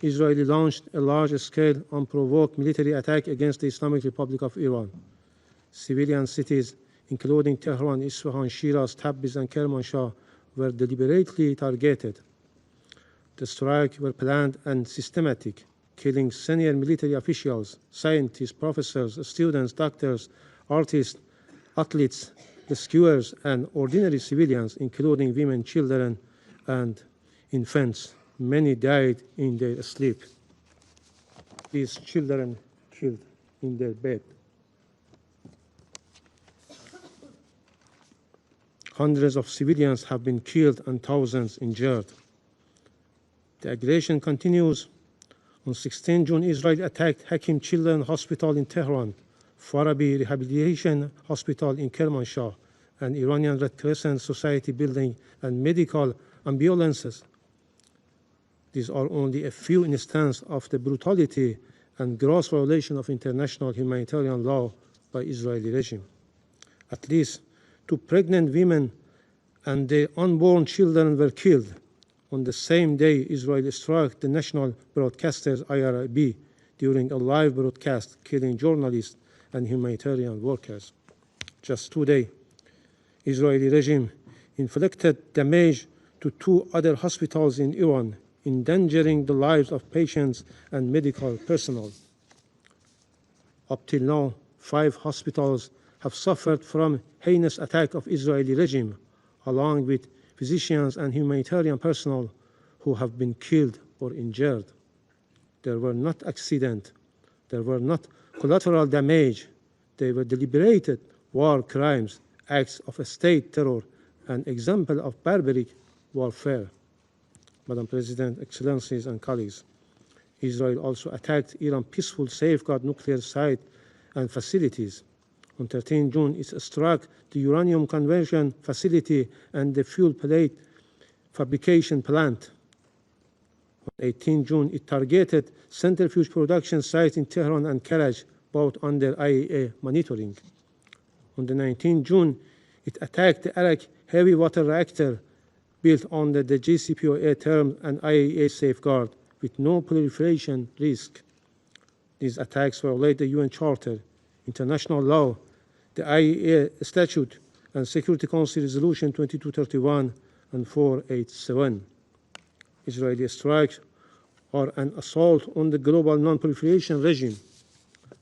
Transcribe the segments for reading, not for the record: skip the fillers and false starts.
Israel launched a large-scale, unprovoked military attack against the Islamic Republic of Iran. Civilian cities, including Tehran, Isfahan, Shiraz, Tabriz, and Kermanshah, were deliberately targeted. The strikes were planned and systematic, killing senior military officials, scientists, professors, students, doctors, artists, athletes, rescuers, and ordinary civilians, including women, children, and infants. Many died in their sleep. These children killed in their bed. Hundreds of civilians have been killed and thousands injured. The aggression continues. On 16 June, Israel attacked Hakim Children's Hospital in Tehran, Farabi Rehabilitation Hospital in Kermanshah, and Iranian Red Crescent Society building and medical ambulances. These are only a few instances of the brutality and gross violation of international humanitarian law by Israeli regime. At least 2 pregnant women and their unborn children were killed. On the same day, Israel struck the national broadcasters IRIB during a live broadcast, killing journalists and humanitarian workers. Just today, Israeli regime inflicted damage to 2 other hospitals in Iran, endangering the lives of patients and medical personnel. Up till now, 5 hospitals have suffered from heinous attack of Israeli regime, along with physicians and humanitarian personnel who have been killed or injured. There were not accidents, there were not collateral damage, they were deliberated war crimes, acts of state terror, and example of barbaric warfare. Madam President, Excellencies, and colleagues, Israel also attacked Iran's peaceful safeguard nuclear site and facilities. On 13 June, it struck the uranium conversion facility and the fuel plate fabrication plant. On 18 June, it targeted centrifuge production sites in Tehran and Karaj, both under IAEA monitoring. On the 19th June, it attacked the Arak heavy water reactor built under the JCPOA terms and IAEA safeguard with no proliferation risk. These attacks violate the UN Charter, international law, the IAEA Statute, and Security Council Resolution 2231 and 487. Israeli strikes are an assault on the global non-proliferation regime.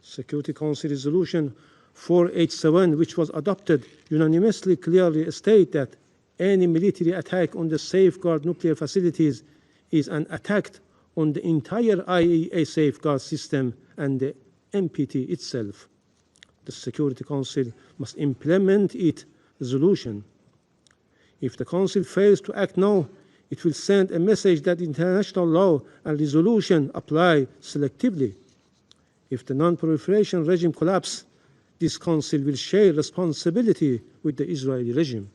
Security Council Resolution 487, which was adopted unanimously, clearly states that any military attack on the safeguard nuclear facilities is an attack on the entire IAEA safeguard system and the NPT itself. The Security Council must implement its resolution. If the Council fails to act now, it will send a message that international law and resolution apply selectively. If the non-proliferation regime collapses, this Council will share responsibility with the Israeli regime.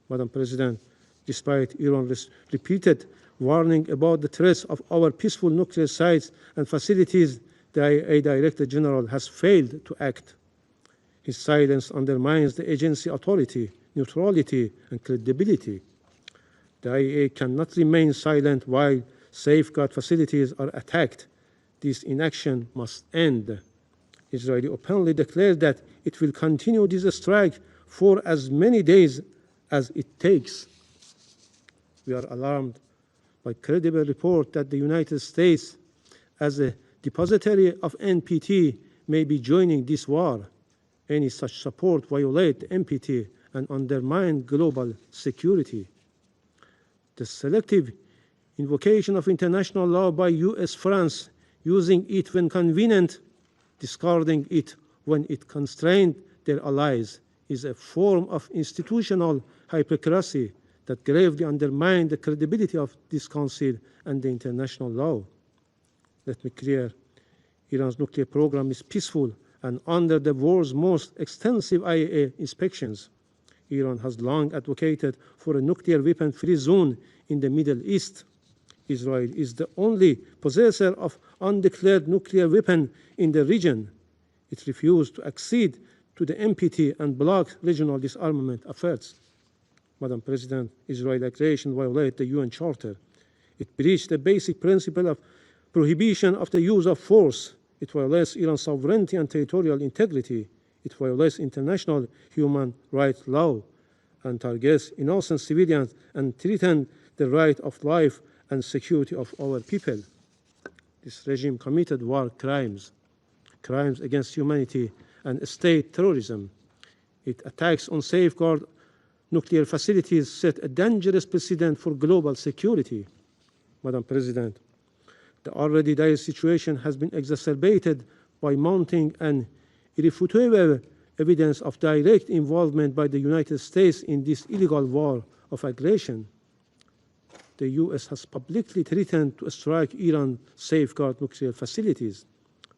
Madam President, despite Iran's repeated warning about the threats of our peaceful nuclear sites and facilities, the IAEA Director General has failed to act. His silence undermines the agency's authority, neutrality, and credibility. The IAEA cannot remain silent while safeguard facilities are attacked. This inaction must end. Israel openly declared that it will continue this strike for as many days as it takes. We are alarmed by credible report that the United States, as a depository of NPT, may be joining this war. Any such support violates the NPT and undermines global security. The selective invocation of international law by US, France, using it when convenient, discarding it when it constrains their allies, is a form of institutional hypocrisy that gravely undermines the credibility of this Council and the international law. Let me be clear, Iran's nuclear program is peaceful and under the world's most extensive IAEA inspections. Iran has long advocated for a nuclear weapon-free zone in the Middle East. Israel is the only possessor of undeclared nuclear weapon in the region. It refused to accede to the NPT and block regional disarmament efforts. Madam President, Israeli aggression violates the UN Charter. It breached the basic principle of prohibition of the use of force. It violates Iran's sovereignty and territorial integrity. It violates international human rights law and targets innocent civilians and threatens the right of life and security of our people. This regime committed war crimes, crimes against humanity and state terrorism. It attacks on safeguard nuclear facilities, set a dangerous precedent for global security. Madam President, the already dire situation has been exacerbated by mounting and irrefutable evidence of direct involvement by the United States in this illegal war of aggression. The US has publicly threatened to strike Iran's safeguard nuclear facilities.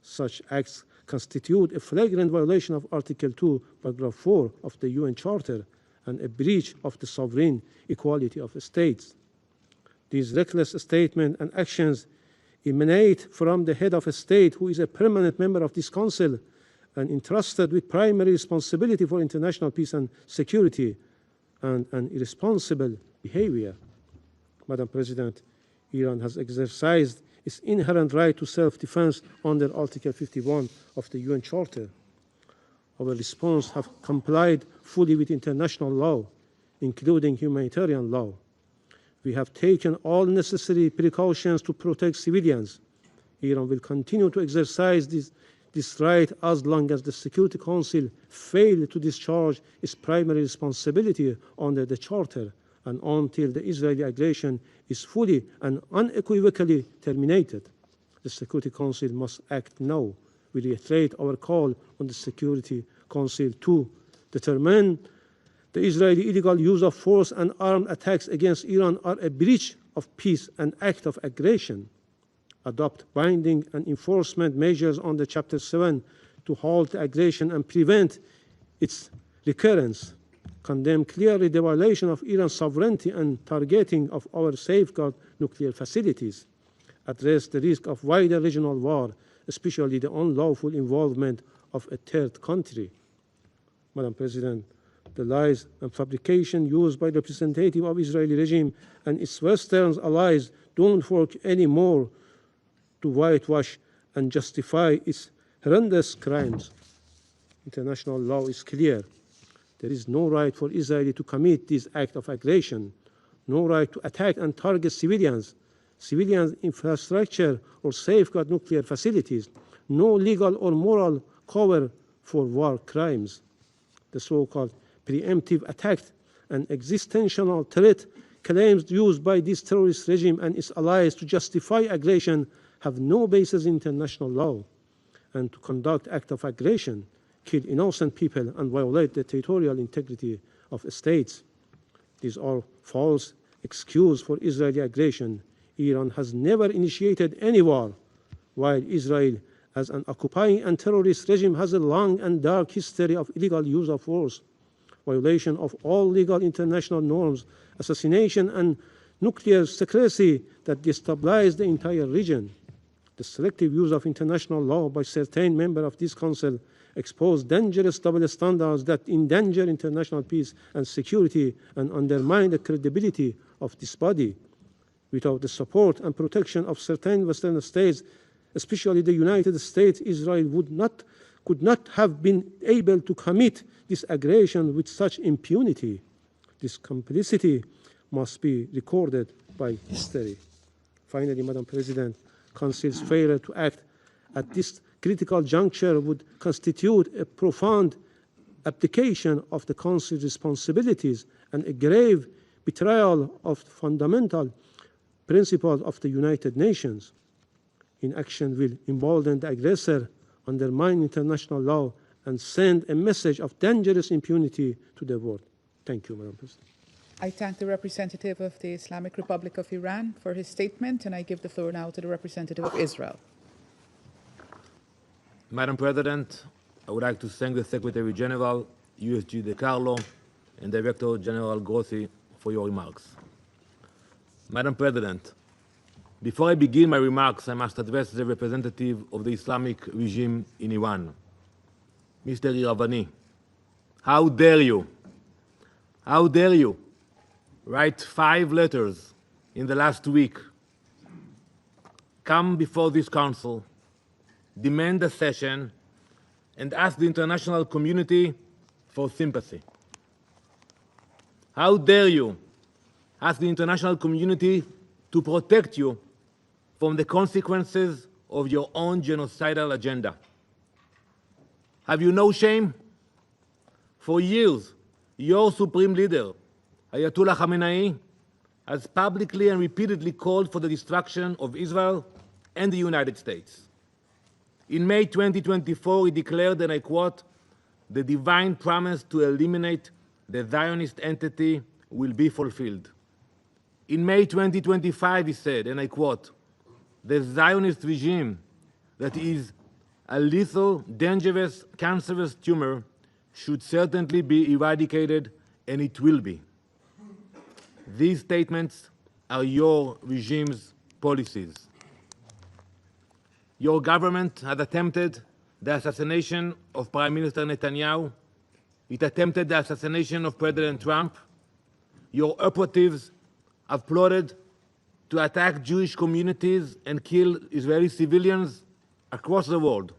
Such acts constitute a flagrant violation of Article 2, Paragraph 4 of the UN Charter and a breach of the sovereign equality of states. These reckless statements and actions emanate from the head of a state who is a permanent member of this Council and entrusted with primary responsibility for international peace and security, and an irresponsible behavior. Madam President, Iran has exercised its inherent right to self-defense under Article 51 of the UN Charter. Our response has complied fully with international law, including humanitarian law. We have taken all necessary precautions to protect civilians. Iran will continue to exercise this right as long as the Security Council fails to discharge its primary responsibility under the Charter and until the Israeli aggression is fully and unequivocally terminated. The Security Council must act now. We reiterate our call on the Security Council to determine the Israeli illegal use of force and armed attacks against Iran are a breach of peace and act of aggression. Adopt binding and enforcement measures under Chapter 7 to halt the aggression and prevent its recurrence. Condemn clearly the violation of Iran's sovereignty and targeting of our safeguard nuclear facilities. Address the risk of wider regional war, especially the unlawful involvement of a third country. Madam President, the lies and fabrication used by the representative of Israeli regime and its Western allies don't work anymore to whitewash and justify its horrendous crimes. International law is clear. There is no right for Israel to commit this act of aggression, no right to attack and target civilians, civilian infrastructure, or safeguard nuclear facilities, no legal or moral cover for war crimes. The so-called preemptive attack and existential threat claims used by this terrorist regime and its allies to justify aggression have no basis in international law, and to conduct acts of aggression, kill innocent people, and violate the territorial integrity of states. These are false excuses for Israeli aggression. Iran has never initiated any war, while Israel, as an occupying and terrorist regime, has a long and dark history of illegal use of force, violation of all legal international norms, assassination, and nuclear secrecy that destabilize the entire region. The selective use of international law by certain members of this Council expose dangerous double standards that endanger international peace and security and undermine the credibility of this body. Without the support and protection of certain Western states, especially the United States, Israel could not have been able to commit this aggression with such impunity. This complicity must be recorded by history. Finally, Madam President, Council's failure to act at this critical juncture would constitute a profound abdication of the Council's responsibilities and a grave betrayal of fundamental principles of the United Nations. Inaction will embolden the aggressor, undermine international law, and send a message of dangerous impunity to the world. Thank you, Madam President. I thank the representative of the Islamic Republic of Iran for his statement, and I give the floor now to the representative of Israel. Madam President, I would like to thank the Secretary General, USG De Carlo, and Director General Grossi for your remarks. Madam President, before I begin my remarks, I must address the representative of the Islamic regime in Iran. Mr. Iravani, how dare you? How dare you write 5 letters in the last week come before this council, demand a session, and ask the international community for sympathy? How dare you ask the international community to protect you from the consequences of your own genocidal agenda? Have you no shame? For years, your supreme leader, Ayatollah Khamenei, has publicly and repeatedly called for the destruction of Israel and the United States. In May 2024, he declared, and I quote, "The divine promise to eliminate the Zionist entity will be fulfilled." In May 2025, he said, and I quote, "The Zionist regime that is a lethal, dangerous, cancerous tumor should certainly be eradicated, and it will be." These statements are your regime's policies. Your government has attempted the assassination of Prime Minister Netanyahu. It attempted the assassination of President Trump. Your operatives have plotted to attack Jewish communities and kill Israeli civilians across the world.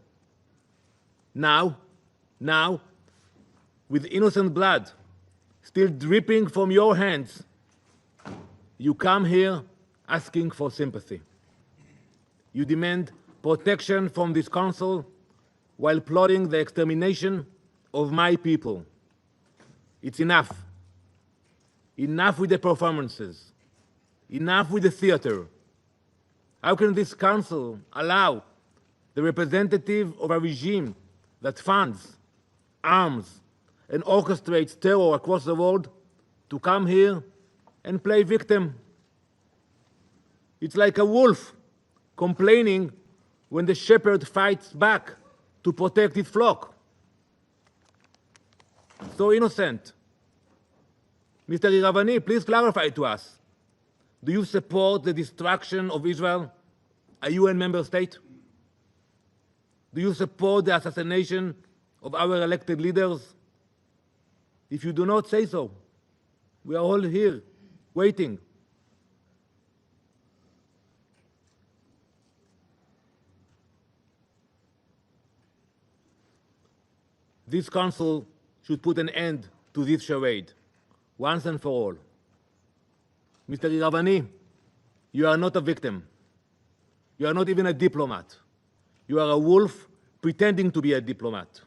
Now, with innocent blood still dripping from your hands, you come here asking for sympathy. You demand protection from this council while plotting the extermination of my people. It's enough. Enough with the performances. Enough with the theater. How can this council allow the representative of a regime that funds, arms, and orchestrates terror across the world to come here and play victim? It's like a wolf complaining when the shepherd fights back to protect his flock. So innocent. Mr. Iravani, please clarify to us. Do you support the destruction of Israel, a UN member state? Do you support the assassination of our elected leaders? If you do not, say so. We are all here, waiting. This council should put an end to this charade, once and for all. Mr. Iravani, you are not a victim. You are not even a diplomat. You are a wolf pretending to be a diplomat.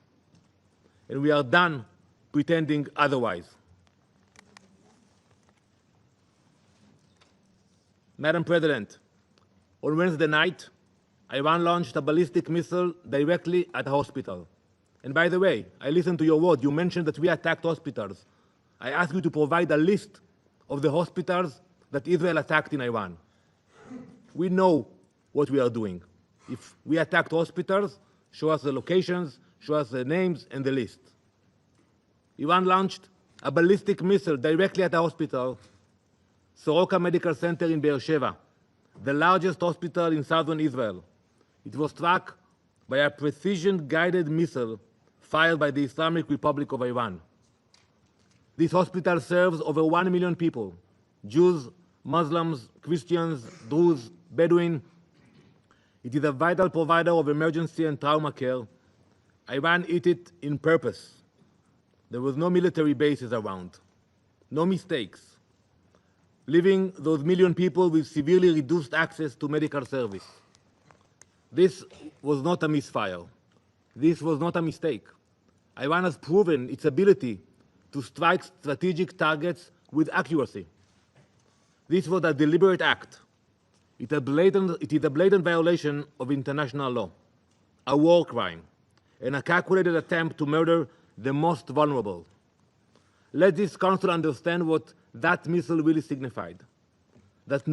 And we are done pretending otherwise. Madam President, on Wednesday night, Iran launched a ballistic missile directly at a hospital. And by the way, I listened to your word. You mentioned that we attacked hospitals. I ask you to provide a list of the hospitals that Israel attacked in Iran. We know what we are doing. If we attacked hospitals, show us the locations, show us the names and the list. Iran launched a ballistic missile directly at a hospital, Soroka Medical Center in Beersheba, the largest hospital in southern Israel. It was struck by a precision-guided missile fired by the Islamic Republic of Iran. This hospital serves over 1 million people, Jews, Muslims, Christians, Druze, Bedouin. It is a vital provider of emergency and trauma care. Iran hit it in purpose. There was no military bases around, no mistakes, leaving those million people with severely reduced access to medical service. This was not a misfire. This was not a mistake. Iran has proven its ability to strike strategic targets with accuracy. This was a deliberate act. It is a blatant violation of international law, a war crime, and a calculated attempt to murder the most vulnerable. Let this council understand what that missile really signified. That